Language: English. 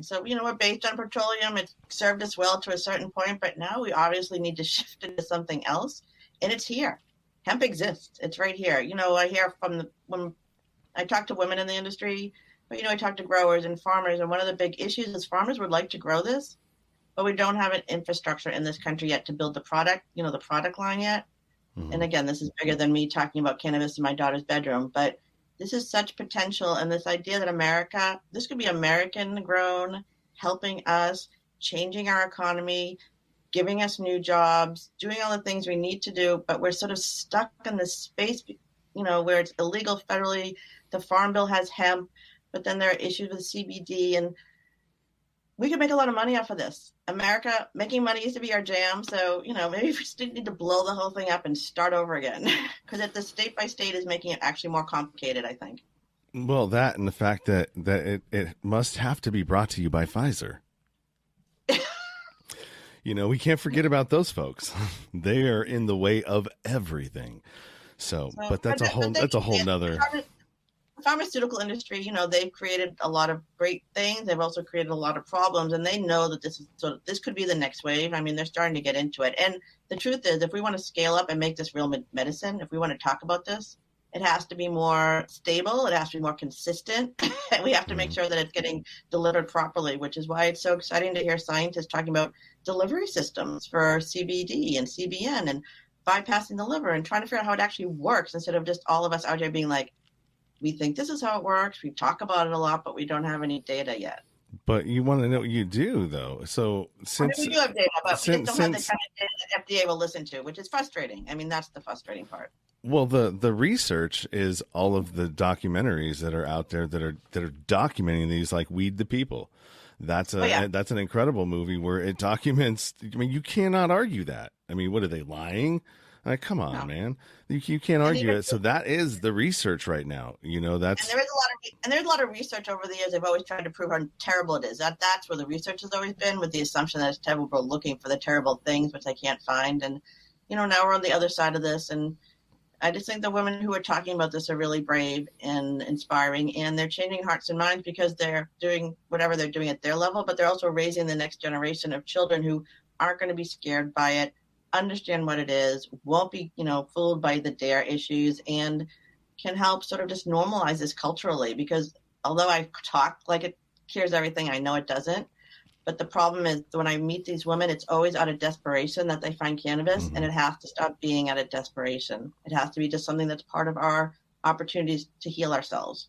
So, we're based on petroleum. It served us well to a certain point, but now we obviously need to shift into something else. And it's here. Hemp exists. It's right here. I hear when I talk to women in the industry, but, I talk to growers and farmers. And one of the big issues is farmers would like to grow this, but we don't have an infrastructure in this country yet to build the product, the product line yet. Mm-hmm. And again, this is bigger than me talking about cannabis in my daughter's bedroom, but this is such potential. And this idea that this could be American grown, helping us, changing our economy, giving us new jobs, doing all the things we need to do. But we're sort of stuck in this space, where it's illegal federally. The Farm Bill has hemp, but then there are issues with CBD. And we could make a lot of money off of this. America, making money used to be our jam. So, maybe we just need to blow the whole thing up and start over again. Because the state by state is making it actually more complicated, I think. Well, that and the fact that it must have to be brought to you by Pfizer. We can't forget about those folks. They are in the way of everything. So but that's a whole nother. The pharmaceutical industry, they've created a lot of great things. They've also created a lot of problems, and they know that this could be the next wave. I mean, they're starting to get into it. And the truth is, if we want to scale up and make this real medicine, if we want to talk about this, it has to be more stable. It has to be more consistent. And we have to make sure that it's getting delivered properly, which is why it's so exciting to hear scientists talking about delivery systems for CBD and CBN and bypassing the liver and trying to figure out how it actually works instead of just all of us out here being like, we think this is how it works. We talk about it a lot, but we don't have any data yet. But you want to know what you do, though. So since we do have data, but we just don't have the kind of data that FDA will listen to, which is frustrating. I mean, that's the frustrating part. Well, the research is all of the documentaries that are out there that are documenting these, like Weed the People. That's an incredible movie where it documents. I mean, you cannot argue that. I mean, what are they lying? Like, come on, man. You can't argue it. So that is the research right now. That's and there's a lot of research over the years. They've always tried to prove how terrible it is. That's where the research has always been, with the assumption that it's terrible. We're looking for the terrible things which they can't find. And now we're on the other side of this. And I just think the women who are talking about this are really brave and inspiring, and they're changing hearts and minds because they're doing whatever they're doing at their level, but they're also raising the next generation of children who aren't going to be scared by it, understand what it is, won't be, fooled by the dare issues, and can help sort of just normalize this culturally. Because although I talk like it cures everything, I know it doesn't. But the problem is when I meet these women, it's always out of desperation that they find cannabis, and it has to stop being out of desperation. It has to be just something that's part of our opportunities to heal ourselves.